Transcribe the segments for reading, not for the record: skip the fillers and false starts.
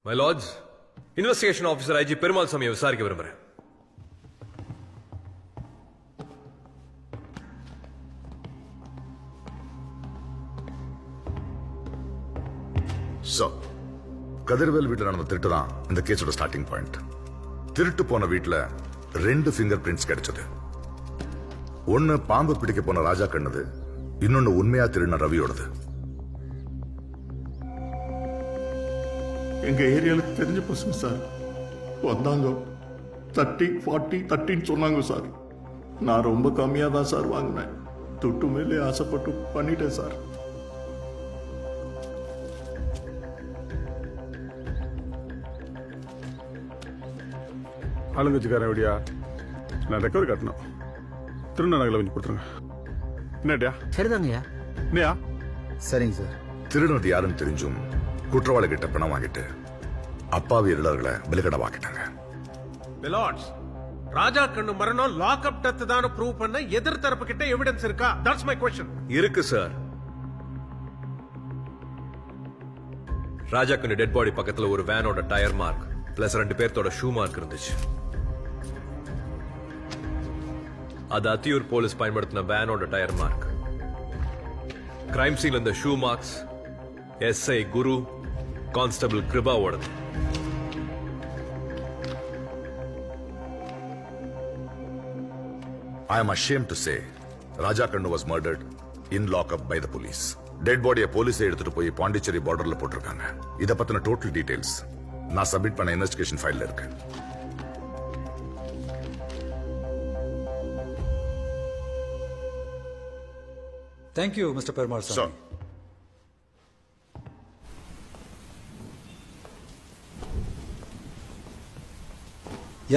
My lords, Investigation Officer IG Perumal Samiயை விசாரிக்க விரும்புறேன். So, Kathirvel வீட்டில் நடந்த திருட்டு தான் இந்த கேஸோட ஸ்டார்டிங் பாயிண்ட். திருட்டு போன வீட்டில் 2 ஃபிங்கர் பிரிண்ட்ஸ் கிடைச்சது. ஒன்னு பாம்பு பிடிக்க போன ராஜா கண்ணது, இன்னொன்னு உண்மையா திருடின ரவியோடது. எங்க ஏரியாவுக்கு தெரிஞ்ச பசங்க சார் வந்தாங்க. 30-40-30 சொன்னாங்க சார். நான் ரொம்ப கம்மியா தான் சார் வாங்கினேன். துட்டு மேலே ஆசைப்பட்டு பண்ணிட்டேன் சார். ஆளுங்கட்சிக்காரன் எப்படியா? நான் ரெக்கவரி கட்டணும். திருநா நகலை கொஞ்சம் கொடுத்துருங்க. என்னடியா? சரிதாங்கய்யா. என்னையா? சரிங்க சார். திருடுனது யாருன்னு தெரிஞ்சும் குற்றவாளி கிட்ட பணம் வாங்கிட்டு அப்பாவி இருளர்களை வெளிக்கடவாக்கிட்டாங்க. Milords, ராஜா கண்ணு மரணம் லாக் அப் டெத் தான் ப்ரூவ் பண்ண எதிர் தரப்பு கிட்ட எவிடன்ஸ் இருக்கா? That's my question. இருக்கு சார். ராஜா கண்ணு டெட் பாடி பக்கத்துல ஒரு வேனோட டயர் மார்க் பிளஸ் 2 பேர்த்தோட ஷூ மார்க் இருந்துச்சு. அது அத்தியூர் போலீஸ் பயன்படுத்தின வேனோட டயர் மார்க். கிரைம் சீன்ல இந்த shoe marks SI Guru, constable கிருபாவோடது. I am ashamed to say Raja Kannu was murdered in lockup by the police. Dead பாடியை போலீஸ் எடுத்துட்டு போய் பாண்டிச்சேரி பார்டர்ல போட்டிருக்காங்க. இத பத்தின டோட்டல் டீடைல்ஸ் நான் சப்மிட் பண்ண இன்வெஸ்டிகேஷன் ஃபைல்ல இருக்கு. Thank you, Mr. Perumal Sami. Sir.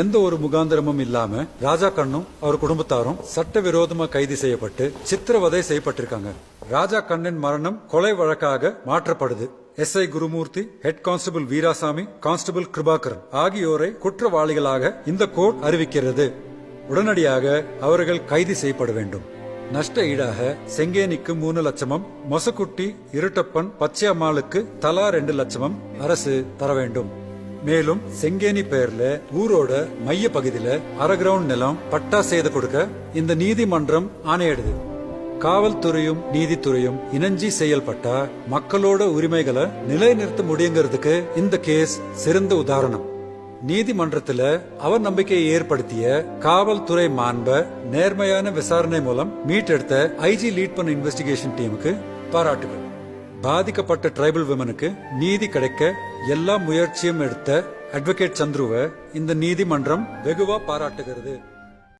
எந்த ஒரு முகாந்திரமும் இல்லாம ராஜா கண்ணும் அவர் குடும்பத்தாரும் சட்டவிரோதமா கைது செய்யப்பட்டு சித்திரவதை செய்யப்பட்டிருக்காங்க. ராஜா கண்ணின் மரணம் கொலை வழக்காக மாற்றப்படுது. SI Gurumurthy, head constable Veerasamy, constable Kirubakaran ஆகியோரை குற்றவாளிகளாக இந்த கோர்ட் அறிவிக்கிறது. உடனடியாக அவர்கள் கைது செய்யப்பட வேண்டும். நஷ்ட ஈடாக செங்கேனிக்கு 3 லட்சமும், மொசக்குட்டி, இருட்டப்பன், பச்சையம்மாளுக்கு தலா 2 லட்சமும் அரசு தர வேண்டும். மேலும் செங்கேனி பெயர்ல ஊரோட மைய பகுதியில அரை கிரவுண்ட் நிலம் பட்டா செய்து கொடுக்க இந்த நீதிமன்றம் ஆணையிடுது. காவல்துறையும் நீதித்துறையும் இணைஞ்சி செயல்பட்டா மக்களோட உரிமைகளை நிலைநிறுத்த முடியுங்கிறதுக்கு இந்த கேஸ் சிறந்த உதாரணம். நீதிமன்றத்துல அவர் நம்பிக்கையை ஏற்படுத்திய காவல்துறை மாண்ப நேர்மையான விசாரணை மூலம் மீட்டெடுத்த ஐஜி லீட் பண்ண இன்வெஸ்டிகேஷன் டீமுக்கு பாராட்டுகள். பாதிக்கப்பட்ட டிரைபல் விமனுக்கு நீதி கிடைக்க எல்லா முயற்சியும் எடுத்த அட்வொகேட் சந்துருவை இந்த நீதிமன்றம் வெகுவா பாராட்டுகிறது.